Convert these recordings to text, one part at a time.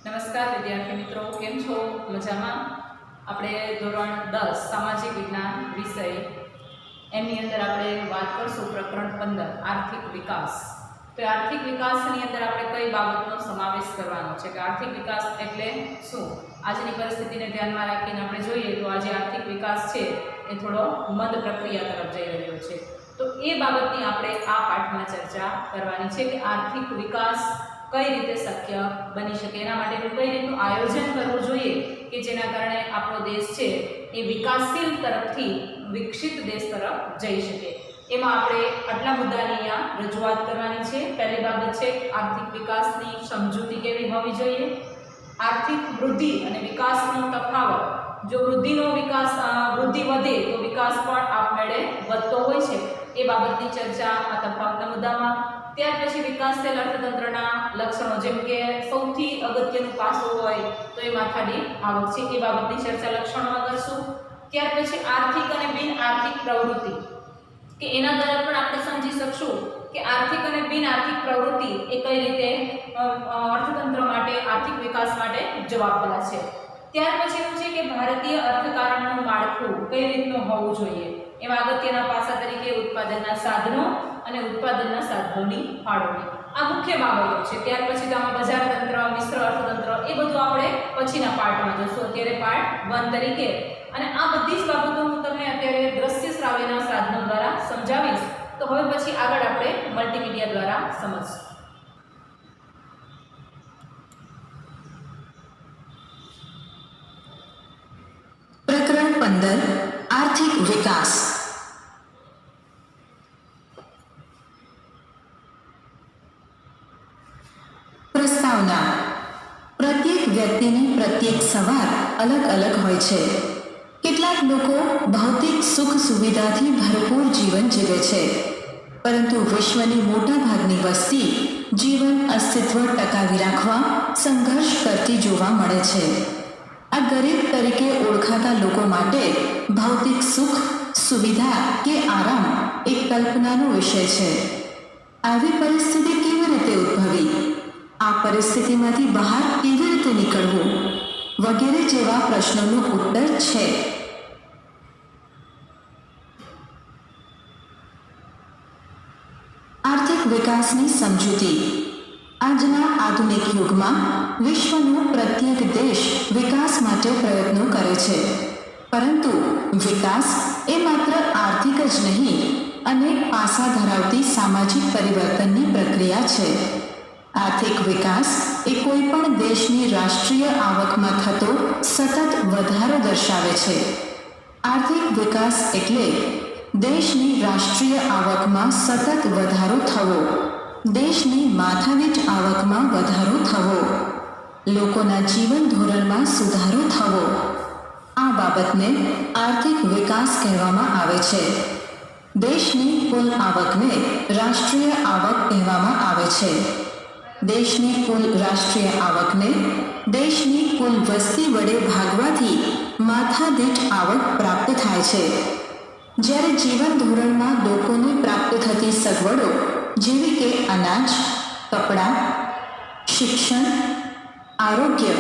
નમસ્કાર વિદ્યાર્થી મિત્રો, કેમ છો? મજામાં? આપણે ધોરણ 10 સામાજિક વિજ્ઞાન વિષય એની અંદર આપણે વાત કરશું પ્રકરણ 15 આર્થિક વિકાસ. તો આર્થિક વિકાસની અંદર આપણે કઈ બાબતનો સમાવેશ કરવાનો છે કે આર્થિક વિકાસ એટલે શું? આજની પરિસ્થિતિને ધ્યાનમાં રાખીને આપણે જોઈએ તો આજે આર્થિક વિકાસ છે એ થોડો મંદ પ્રક્રિયા તરફ જઈ રહ્યો છે. તો એ બાબતની આપણે આ પાઠમાં ચર્ચા કરવાની છે કે આર્થિક વિકાસ કઈ રીતે શક્ય બની શકે, એના માટેનું કઈ રીતનું આયોજન કરવું જોઈએ કે જેના કારણે આપણો દેશ છે એ વિકાસશીલ તરફથી વિકસિત દેશ તરફ જઈ શકે. એમાં આપણે આટલા મુદ્દાની અહીંયા રજૂઆત કરવાની છે. પહેલી બાબત છે આર્થિક વિકાસની સમજૂતી કેવી હોવી જોઈએ, આર્થિક વૃદ્ધિ અને વિકાસનો તફાવત. જો વૃદ્ધિ વધે તો વિકાસ પણ આપમેળે વધતો હોય છે, એ બાબતની ચર્ચા આ તફાવતના મુદ્દામાં. ત્યાર પછી વિકાસશીલ અર્થતંત્રના લક્ષણો, જેમ કે સૌથી અગત્યનું પાસું હોય તો એ માથાદીઠ આવક છે, એ બાબતની ચર્ચા લક્ષણોમાં કરશું. ત્યાર પછી આર્થિક અને બિન આર્થિક પ્રવૃત્તિ કે એના દ્વારા પણ આપણે સમજી શકશું કે આર્થિક અને બિન આર્થિક પ્રવૃત્તિ એ કઈ રીતે અર્થતંત્ર માટે, આર્થિક વિકાસ માટે જવાબદાર છે. ત્યાર પછી એવું છે કે ભારતીય અર્થકારણનું માળખું કઈ રીતનું હોવું જોઈએ. એમાં અગત્યના પાસા તરીકે ઉત્પાદનના સાધનો અને ઉત્પાદનના સાધનોની ફાળવણી, આ મુખ્ય બાબતો છે. ત્યાર પછી તો આમાં બજાર તંત્ર, મિશ્ર અર્થતંત્ર, એ બધું આપણે પછીના પાર્ટમાં જોશું. અત્યારે પાર્ટ 1 તરીકે, અને આ બધી જ બાબતો હું તમને અત્યારે દ્રશ્ય શ્રાવ્યના સાધનો દ્વારા સમજાવીશ. તો હવે પછી આગળ આપણે મલ્ટીમીડિયા દ્વારા સમજશું. પ્રકરણ 15 આર્થિક વિકાસ. પ્રસ્તાવના. પ્રત્યેક વ્યક્તિની પ્રત્યેક સવાર અલગ અલગ હોય છે. કેટલાક લોકો ભૌતિક સુખ સુવિધાથી ભરપૂર જીવન જીવે છે, પરંતુ વિશ્વની મોટાભાગની વસ્તી જીવન અસ્તિત્વ ટકાવી રાખવા સંઘર્ષ કરતી જોવા મળે છે. આ ગરીબ તરીકે ઓળખાતા લોકો માટે ભૌતિક સુખ, સુવિધા કે આરામ એક કલ્પનાનો વિષય છે. આવી પરિસ્થિતિ કેવી રીતે ઉદ્ભવી, આ પરિસ્થિતિમાંથી બહાર કેવી રીતે નીકળવું વગેરે જેવા પ્રશ્નોનો ઉત્તર છે. આર્થિક વિકાસની સમજૂતી. આજના આધુનિક યુગમાં વિશ્વનો પ્રત્યેક દેશ વિકાસ માટે પ્રયત્નો કરે છે, પરંતુ વિકાસ એ માત્ર આર્થિક જ નહીં, અનેક પાસા ધરાવતી સામાજિક પરિવર્તનની પ્રક્રિયા છે. આર્થિક વિકાસ એ કોઈ પણ દેશની રાષ્ટ્રીય આવકમાં થતો સતત વધારો દર્શાવે છે. આર્થિક વિકાસ એટલે દેશની રાષ્ટ્રીય આવકમાં સતત વધારો થવો, દેશની માથાદીઠ આવકમાં વધારો થવો, લોકોના જીવન ધોરણમાં સુધારો થવો. આ બાબતને આર્થિક વિકાસ કહેવામાં આવે છે. દેશની કુલ આવકને રાષ્ટ્રીય આવક કહેવામાં આવે છે. દેશની કુલ રાષ્ટ્રીય આવકને દેશની કુલ વસ્તી વડે ભાગવાથી માથાદીઠ આવક પ્રાપ્ત થાય છે. જ્યારે જીવન ધોરણમાં લોકોને પ્રાપ્ત થતી સગવડો જેવી કે અનાજ, કપડાં, શિક્ષણ, આરોગ્ય,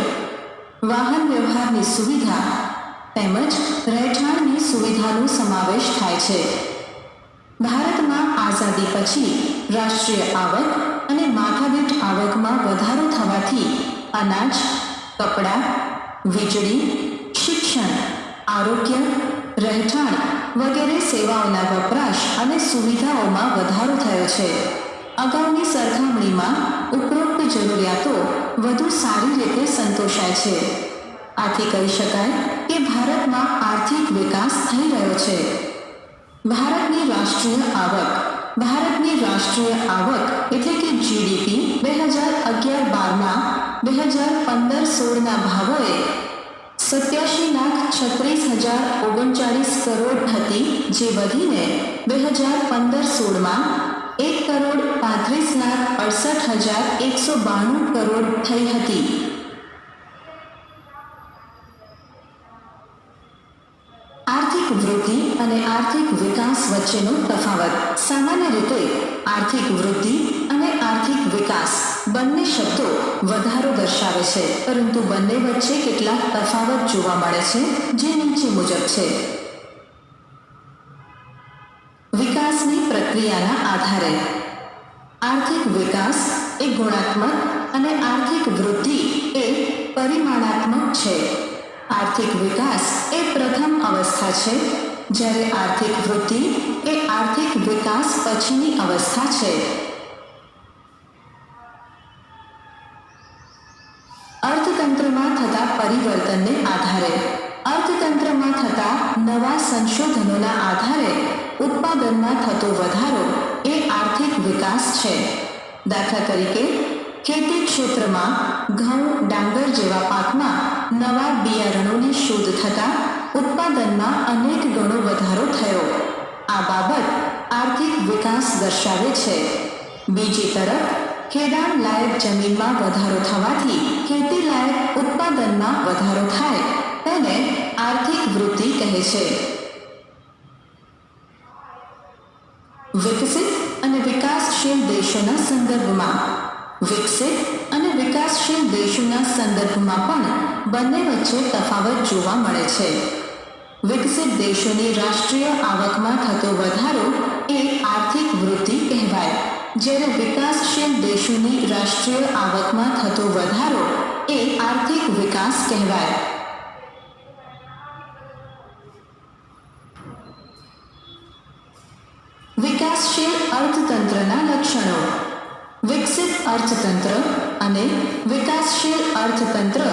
વાહન વ્યવહારની સુવિધા તેમજ રહેઠાણની સુવિધાનો સમાવેશ થાય છે. ભારતમાં આઝાદી પછી રાષ્ટ્રીય આવક અને માથાદીઠ આવકમાં વધારો થવાથી અનાજ, કપડાં, વીજળી, શિક્ષણ, આરોગ્ય, રહેઠાણ વગેરે સેવાઓના વપરાશ અને સુવિધાઓમાં વધારો થયો છે. અગાઉની સરખામણીમાં ઉપરોક્ત જરૂરિયાતો વધુ સારી રીતે સંતોષાય છે. આથી કહી શકાય કે ભારતમાં આર્થિક વિકાસ થઈ રહ્યો છે. ભારતની રાષ્ટ્રીય આવક એટલે કે જીડીપી 2011-12ના 2015-16ના ભાવોએ 87,36,039 કરોડ હતી, જે વધીને 2015-16માં 1,35,68,192 કરોડ થઈ હતી. આર્થિક વૃદ્ધિ અને આર્થિક વિકાસ વચ્ચેનો તફાવત. સામાન્ય રીતે આર્થિક વૃદ્ધિ અને આર્થિક વિકાસ બંને શબ્દો વધારો દર્શાવે છે, પરંતુ બંને વચ્ચે કેટલાક તફાવત જોવા મળે છે, જે નીચે મુજબ છે. વિકાસની પ્રક્રિયાના આધારે આર્થિક વિકાસ એ ગુણાત્મક અને આર્થિક વૃદ્ધિ એ પરિમાણાત્મક છે. આર્થિક વિકાસ એ પ્રથમ અવસ્થા છે, જ્યારે આર્થિક વૃદ્ધિ એ આર્થિક વિકાસ પછીની અવસ્થા છે. અર્થતંત્રમાં થતા પરિવર્તનને આધારે અર્થતંત્રમાં થતા નવા સંશોધનોના આધારે ઉત્પાદનમાં થતો વધારો એ આર્થિક વિકાસ છે. દાખલા તરીકે ખેતી ક્ષેત્રમાં ઘઉં, ડાંગર જેવા પાકમાં નવા બિયારણોની શોધ થતાં ઉત્પાદનમાં અનેક ગણો વધારો થયો. આ બાબત આર્થિક વિકાસ દર્શાવે છે. બીજી તરફ ખેડાણ લાયક જમીનમાં વધારો થવાથી ખેતી લાયક ઉત્પાદનમાં વધારો થાય તેને આર્થિક વૃદ્ધિ કહે છે. વિકસિત અને વિકાસશીલ દેશોના સંદર્ભમાં વિકસિત અને વિકાસશીલ દેશોના સંદર્ભમાં પણ બંને વચ્ચે તફાવત જોવા મળે છે. વિકસિત દેશોની રાષ્ટ્રીય આવકમાં થતો વધારો એ આર્થિક વૃદ્ધિ કહેવાય, જ્યારે વિકાસશીલ દેશોની રાષ્ટ્રીય આવકમાં થતો વધારો એ આર્થિક વિકાસ કહેવાય. વિકાસશીલ અર્થતંત્રના લક્ષણો. વિકસિત અર્થતંત્ર અને વિકાસશીલ અર્થતંત્ર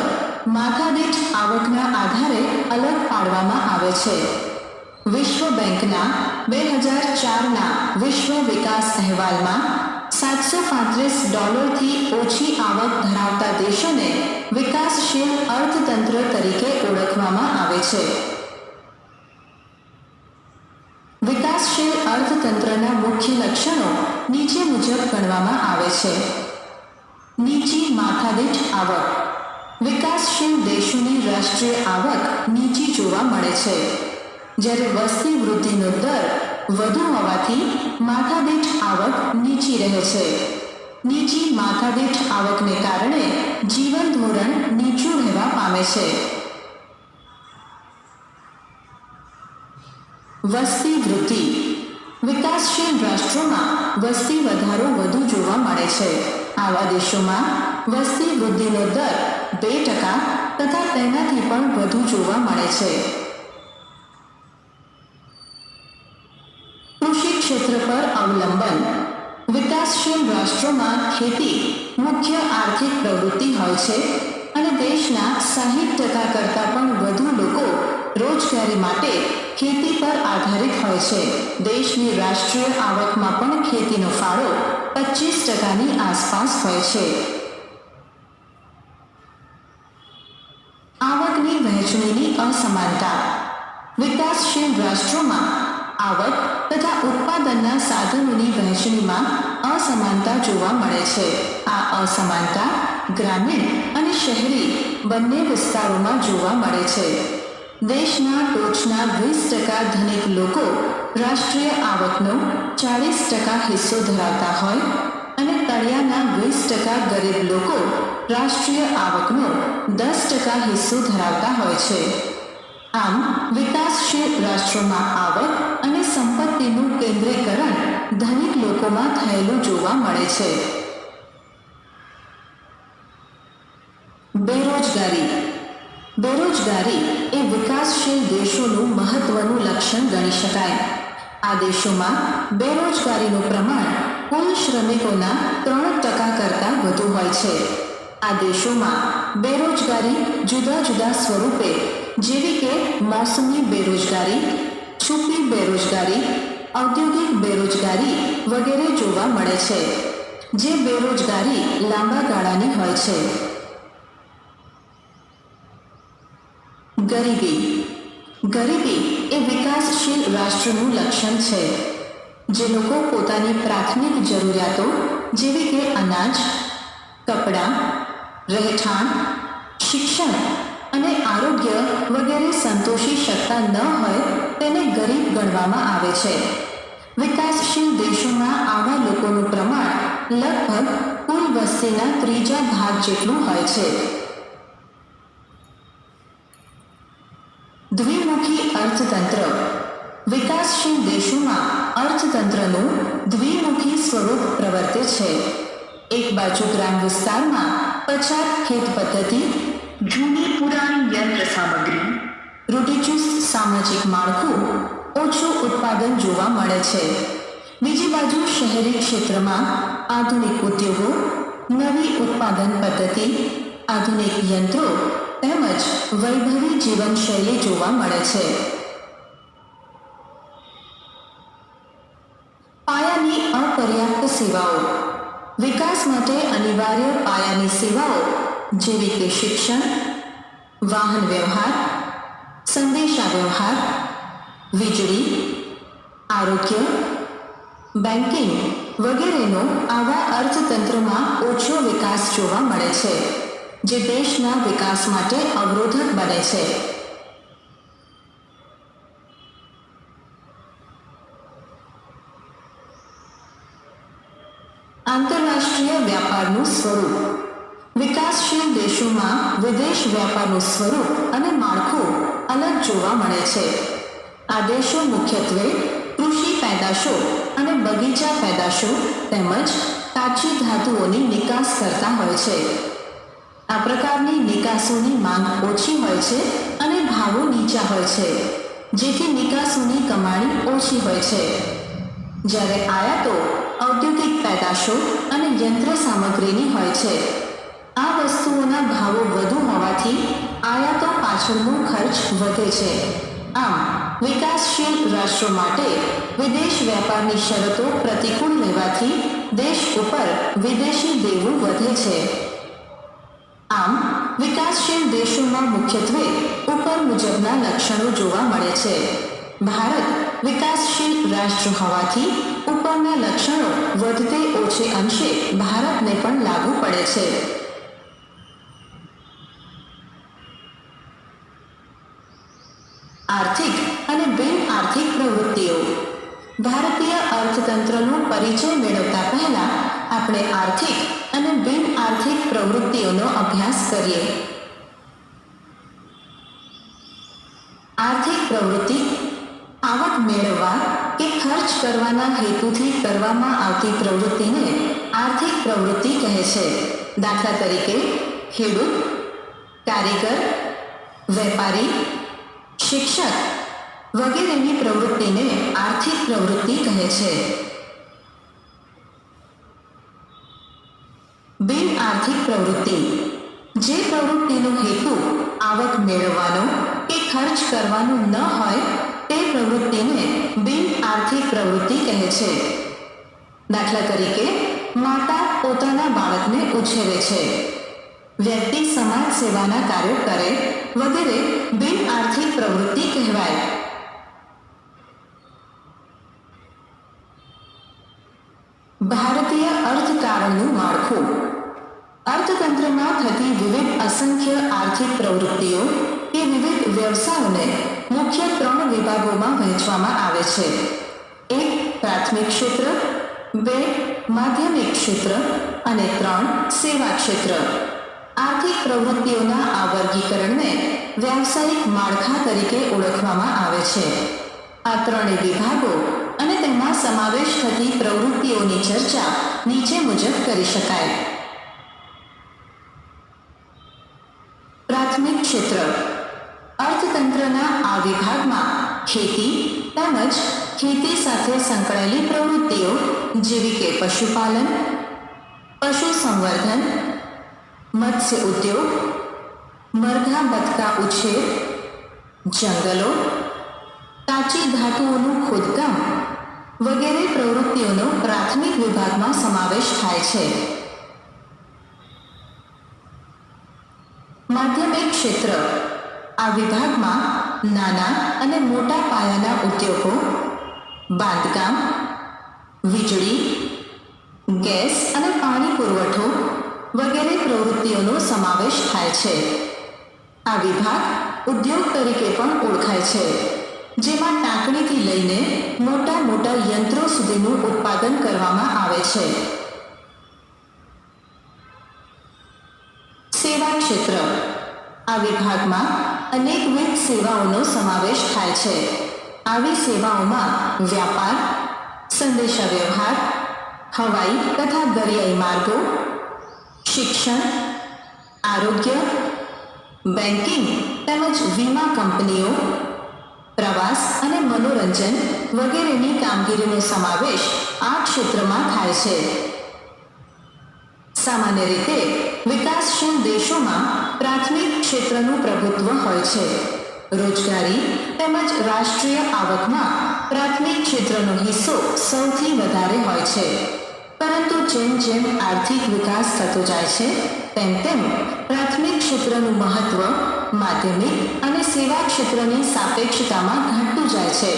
માથાદીઠ આવકના આધારે અલગ પાડવામાં આવે છે. વિશ્વ બેંકના 2004ના વિશ્વ વિકાસ અહેવાલમાં $735થી ઓછી આવક ધરાવતા દેશોને વિકાસશીલ અર્થતંત્ર તરીકે ઓળખવામાં આવે છે. વિકાસશીલ અર્થતંત્રના મુખ્ય લક્ષણો નીચે મુજબ ગણવામાં આવે છે. નીચી માથાદીઠ આવક. વિકાસશીલ દેશોની રાષ્ટ્રીય આવક નીચી જોવા મળે છે, જ્યારે વસ્તી વૃદ્ધિનો દર વધુ હોવાથી માથાદીઠ આવક નીચી રહે છે. નીચી માથાદીઠ આવકને કારણે જીવન ધોરણ નીચું રહેવા પામે છે. વસ્તી વૃદ્ધિ. વિકાસશીલ રાષ્ટ્રોમાં વસ્તી વધારો વધુ જોવા મળે છે. આવા દેશોમાં વસ્તી વૃદ્ધિનો દર 2% તથા તેનાથી પણ વધુ જોવા મળે છે. કૃષિ ક્ષેત્ર પર અવલંબન. વિકાસશીલ રાષ્ટ્રોમાં ખેતી મુખ્ય આર્થિક પ્રવૃત્તિ હોય છે અને દેશના 60% કરતાં પણ વધુ લોકો રોજગારી માટે ખેતી પર આધારિત હોય છે. દેશની રાષ્ટ્રીય આવકમાં પણ ખેતીનો ફાળો 25%ની આસપાસ હોય છે. આવકની વહેંચણીની અસમાનતા. વિકાસશીલ રાષ્ટ્રોમાં આવક તથા ઉત્પાદનના સાધનોની વહેંચણીમાં અસમાનતા જોવા મળે છે. આ અસમાનતા ગ્રામીણ અને શહેરી બંને વિસ્તારોમાં જોવા મળે છે. દેશના ટોચના 20% ધનિક લોકો રાષ્ટ્રીય આવકનો 40% હિસ્સો ધરાવતા હોય અને તળિયાના 20% ગરીબ લોકો રાષ્ટ્રીય આવકનો 10% હિસ્સો ધરાવતા હોય છે. આમ વિકાસશીલ રાષ્ટ્રોમાં આવક અને સંપત્તિનું કેન્દ્રીકરણ ધનિક લોકોમાં થયેલું જોવા મળે છે. બેરોજગારી. બેરોજગારી એ વિકાસશીલ દેશોનું મહત્વનું લક્ષણ ગણી શકાય. આ દેશોમાં બેરોજગારીનું પ્રમાણ કુલ શ્રમિકોના 3% કરતાં વધુ હોય છે. આ દેશોમાં બેરોજગારી જુદા જુદા સ્વરૂપે જેવી કે મોસમી બેરોજગારી, છુપી બેરોજગારી, ઔદ્યોગિક બેરોજગારી વગેરે જોવા મળે છે, જે બેરોજગારી લાંબા ગાળાની હોય છે. ગરીબી. ગરીબી એ વિકાસશીલ રાષ્ટ્રનું લક્ષણ છે. જે લોકો પોતાની પ્રાથમિક જરૂરિયાતો જેવી કે અનાજ, કપડાં, રહેઠાણ, શિક્ષણ અને આરોગ્ય વગેરે સંતોષી શકતા ન હોય તેને ગરીબ ગણવામાં આવે છે. વિકાસશીલ દેશોમાં આવા લોકોનું પ્રમાણ લગભગ કુલ વસ્તીના ત્રીજા ભાગ જેટલું હોય છે. દ્વિમુખી અર્થતંત્ર. વિકાસશીલ દેશોમાં અર્થતંત્રનું દ્વિમુખી સ્વરૂપ પ્રવર્તે છે. એક બાજુ ગ્રામ વિસ્તારમાં પછાત ખેત પદ્ધતિ, જૂની પુરાણી યંત્ર સામગ્રી, રૂઢિચુસ્ત સામાજિક માળખું, ઓછું ઉત્પાદન જોવા મળે છે. બીજી બાજુ શહેરી ક્ષેત્રમાં આધુનિક ઉદ્યોગો, નવી ઉત્પાદન પદ્ધતિ, આધુનિક યંત્રો તેમજ વૈભવી જીવનશૈલી જોવા મળે છે. પાયાની અપર્યાપ્ત સેવાઓ. વિકાસ માટે અનિવાર્ય પાયાની સેવાઓ જેવી કે શિક્ષણ, વાહન વ્યવહાર, સંદેશા વ્યવહાર, વીજળી, આરોગ્ય, બેન્કિંગ વગેરેનો આવા અર્થતંત્રમાં ઓછો વિકાસ જોવા મળે છે, જે દેશના વિકાસ માટે અવરોધક બને છે. આંતરરાષ્ટ્રીય વ્યાપારનું સ્વરૂપ. વિકાસશીલ દેશોમાં વિદેશ વ્યાપારનું સ્વરૂપ અને માળખું અલગ જોવા મળે છે. આ દેશો મુખ્યત્વે કૃષિ પેદાશો અને બગીચા પેદાશો તેમજ કાચી ધાતુઓની નિકાસ કરતા હોય છે. આ પ્રકારની નિકાસોની માંગ ઓછી હોય છે અને ભાવો નીચા હોય છે, જેથી નિકાસોની કમાણી ઓછી હોય છે. જ્યારે આયાતો ઔદ્યોગિક પેદાશો અને યંત્ર સામગ્રીની હોય છે. આ વસ્તુઓના ભાવો વધુ હોવાથી આયાતો પાછળનો ખર્ચ વધે છે. આમ વિકાસશીલ રાષ્ટ્રો માટે વિદેશ વ્યાપારની શરતો પ્રતિકૂળ રહેવાથી દેશ ઉપર વિદેશી દેવું વધે છે. આમ વિકાસશીલ દેશોમાં મુખ્યત્વે ઉપર મુજબના લક્ષણો જોવા મળે છે. ભારત વિકાસશીલ રાષ્ટ્ર હોવાથી ઉપરના લક્ષણો વધતે ઓછે અંશે ભારતને પણ લાગુ પડે છે. આર્થિક અને બિન આર્થિક પ્રવૃત્તિઓ. ભારતીય અર્થતંત્રનો પરિચય મેળવતા પહેલા આપણે આર્થિક અને બિન આર્થિક પ્રવૃત્તિઓનો અભ્યાસ કરીએ. આર્થિક પ્રવૃત્તિ આવક મેળવવા કે ખર્ચ કરવાના હેતુથી કરવામાં આવતી પ્રવૃત્તિને આર્થિક પ્રવૃત્તિ કહે છે. દાખલા તરીકે ખેડૂત, કારીગર, વેપારી, શિક્ષક વગેરેની પ્રવૃત્તિને આર્થિક પ્રવૃત્તિ કહે છે. બિન આર્થિક પ્રવૃત્તિ. જે પ્રવૃત્તિનો હેતુ આવક મેળવવાનો કે ખર્ચ કરવાનો ન હોય તે પ્રવૃત્તિને બિન આર્થિક પ્રવૃત્તિ કહે છે. દાખલા તરીકે માતા પોતાના બાળકને ઉછેરે છે, વ્યક્તિ સમાજ સેવાના કાર્યો કરે વગેરે બિન આર્થિક પ્રવૃત્તિ કહેવાય. ભારતીય અર્થકારણનું માળખું. અર્થતંત્રમાં થતી વિવિધ અસંખ્ય આર્થિક પ્રવૃત્તિઓ કે વિવિધ વ્યવસાયોને મુખ્ય 3 વિભાગોમાં વહેંચવામાં આવે છે. 1. પ્રાથમિક ક્ષેત્ર, 2. માધ્યમિક ક્ષેત્ર અને 3. સેવા ક્ષેત્ર. આર્થિક પ્રવૃત્તિઓના આ વર્ગીકરણને વ્યાવસાયિક માળખા તરીકે ઓળખવામાં આવે છે. આ 3 વિભાગો અને તેમાં સમાવેશ થતી પ્રવૃત્તિઓની ચર્ચા નીચે મુજબ કરી શકાય. પ્રાથમિક ક્ષેત્ર. અર્થતંત્રના આ વિભાગમાં ખેતી તેમજ ખેતી સાથે સંકળાયેલી પ્રવૃત્તિઓ જેવી કે પશુપાલન, પશુ સંવર્ધન, મત્સ્ય ઉદ્યોગ, મરઘા બતકા ઉછેર, જંગલો, કાચી ધાતુઓનું ખોદકામ વગેરે પ્રવૃત્તિઓનો પ્રાથમિક વિભાગમાં સમાવેશ થાય છે. માધ્યમિક ક્ષેત્ર. આ વિભાગમાં નાના અને મોટા પાયાના ઉદ્યોગો, બાંધકામ, વીજળી, ગેસ અને પાણી પુરવઠો વગેરે પ્રવૃત્તિઓનો સમાવેશ થાય છે. આ વિભાગ ઉદ્યોગ તરીકે પણ ઓળખાય છે, જેમાં ટાંકણીથી લઈને મોટા મોટા યંત્રો સુધીનું ઉત્પાદન કરવામાં આવે છે. સેવા ક્ષેત્ર. આ વિભાગમાં અનેકવિધ સેવાઓનો સમાવેશ થાય છે. આવી સેવાઓમાં વ્યાપાર, સંદેશાવ્યવહાર, હવાઈ તથા દરિયાઈ માર્ગો, શિક્ષણ, આરોગ્ય, બેન્કિંગ તેમજ વીમા કંપનીઓ, પ્રવાસ અને મનોરંજન વગેરેની કામગીરીનો સમાવેશ આ ક્ષેત્રમાં થાય છે. સામાન્ય રીતે વિકાસશીલ દેશોમાં પ્રાથમિક ક્ષેત્રનું પ્રભુત્વ હોય છે. રોજગારી તેમજ રાષ્ટ્રીય આવકમાં પ્રાથમિક ક્ષેત્રનો હિસ્સો સૌથી વધારે હોય છે. પરંતુ જેમ જેમ આર્થિક વિકાસ થતો જાય છે તેમ તેમ પ્રાથમિક ક્ષેત્રનું મહત્વ માધ્યમિક અને સેવા ક્ષેત્રની સાપેક્ષતામાં ઘટતું જાય છે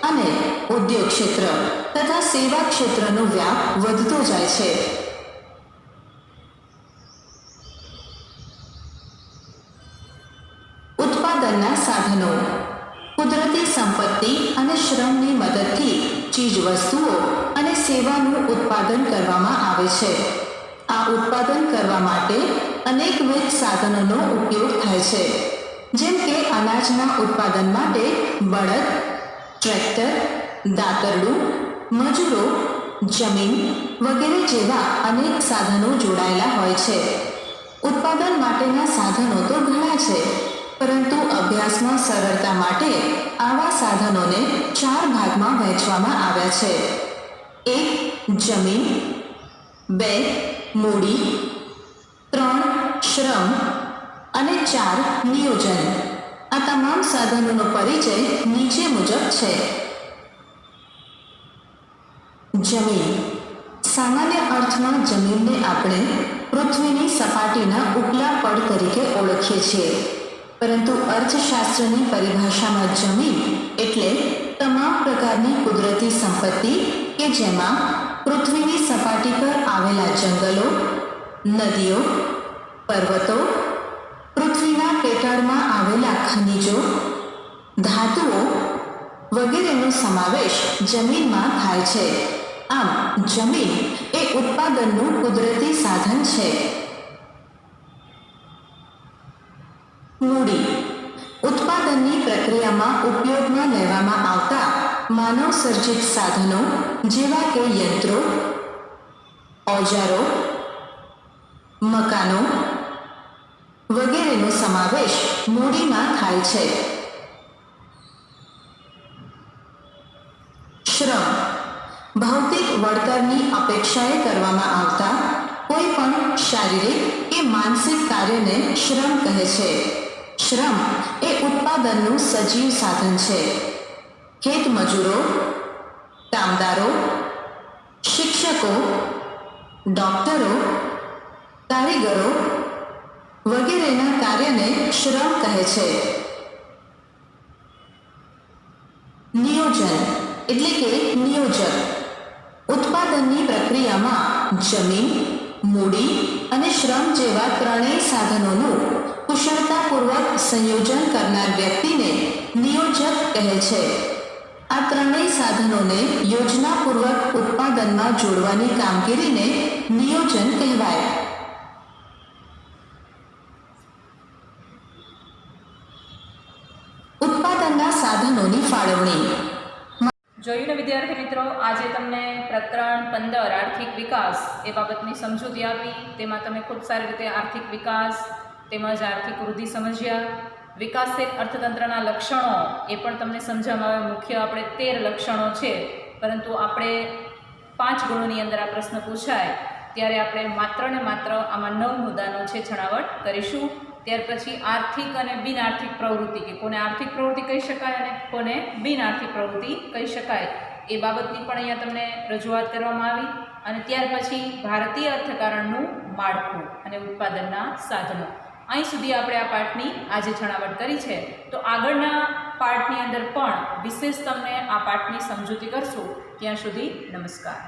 અને ઉદ્યોગ ક્ષેત્ર તથા સેવા ક્ષેત્રનો વ્યાપ વધતો જાય છે. ઉત્પાદનના સાધનો. કુદરતી સંપત્તિ અને શ્રમની મદદથી ચીજવસ્તુઓ અને સેવાનું ઉત્પાદન કરવામાં આવે છે. આ ઉત્પાદન કરવા માટે અનેકવિધ સાધનોનો ઉપયોગ થાય છે. જેમ કે અનાજના ઉત્પાદન માટે બળદ, ટ્રેક્ટર, દાતરડું, મજૂરો, જમીન વગેરે જેવા અનેક સાધનો જોડાયેલા હોય છે. ઉત્પાદન માટેના સાધનો તો ઘણા છે, પરંતુ અભ્યાસમાં સરળતા માટે આવા સાધનોને 4 ભાગમાં વહેંચવામાં આવ્યા છે. 1. જમીન, 2. મૂડી, 3. શ્રમ અને 4. નિયોજન. આ તમામ સાધનોનો પરિચય નીચે મુજબ છે. જમીન. સામાન્ય અર્થમાં જમીનને આપણે પૃથ્વીની સપાટીના ઉપલા પડ તરીકે ઓળખીએ છીએ, પરંતુ અર્થશાસ્ત્રની પરિભાષામાં જમીન એટલે તમામ પ્રકારની કુદરતી સંપત્તિ કે જેમાં પૃથ્વીની સપાટી પર આવેલા જંગલો, નદીઓ, પર્વતો, પૃથ્વીના પેટાળમાં આવેલા ખનિજો, ધાતુઓ વગેરેનો સમાવેશ જમીનમાં થાય છે. આમ જમીન એ ઉત્પાદનનું કુદરતી સાધન છે. મૂડી. ઉત્પાદનની પ્રક્રિયામાં ઉપયોગમાં લેવામાં આવતા માનવ સર્જિત સાધનો જેવા કે યંત્રો, ઓજારો, મકાનો વગેરેનો સમાવેશ મૂડીમાં થાય છે. શ્રમ. ભૌતિક વળતરની અપેક્ષાએ કરવામાં આવતા કોઈ પણ શારીરિક કે માનસિક કાર્યને શ્રમ કહે છે. શ્રમ એ ઉત્પાદનનું સજીવ સાધન છે. ખેત મજૂરો, કામદારો, શિક્ષકો, ડોક્ટરો, કારીગરો વગેરેના કાર્યને શ્રમ કહે છે. નિયોજન એટલે કે નિયોજક. ઉત્પાદનની પ્રક્રિયામાં જમીન, મૂડી અને શ્રમ જેવા ત્રણેય સાધનોનું કુશળતાપૂર્વક સંયોજન કરનાર વ્યક્તિને નિયોજક કહે છે. આ ત્રણેય સાધનોને યોજનાપૂર્વક ઉત્પાદનમાં જોડવાની કામગીરીને નિયોજન કહેવાય. ઉત્પાદનના સાધનોની ફાળવણી. જોયું ને વિદ્યાર્થી મિત્રો, આજે તમને પ્રકરણ 15 આર્થિક વિકાસ એ બાબતની સમજૂતી આપી. તેમાં તમે ખૂબ સારી રીતે આર્થિક વિકાસ તેમજ આર્થિક વૃદ્ધિ સમજ્યા. વિકાસશીલ અર્થતંત્રના લક્ષણો એ પણ તમને સમજવામાં આવે. મુખ્ય આપણે 13 લક્ષણો છે, પરંતુ આપણે 5 ગુણોની અંદર આ પ્રશ્ન પૂછાય ત્યારે આપણે માત્ર ને માત્ર આમાં 9 મુદ્દાનો છે છણાવટ કરીશું. ત્યાર પછી આર્થિક અને બિન આર્થિક પ્રવૃત્તિ, કે કોને આર્થિક પ્રવૃત્તિ કહી શકાય અને કોને બિન આર્થિક પ્રવૃત્તિ કહી શકાય, એ બાબતની પણ અહીંયા તમને રજૂઆત કરવામાં આવી. અને ત્યાર પછી ભારતીય અર્થકારણનું માળખું અને ઉત્પાદનના સાધનો. અહીં સુધી આપણે આ પાઠની આજે છણાવટ કરી છે. તો આગળના પાઠની અંદર પણ વિશેષ તમને આ પાઠની સમજૂતી કરશું. ત્યાં સુધી નમસ્કાર.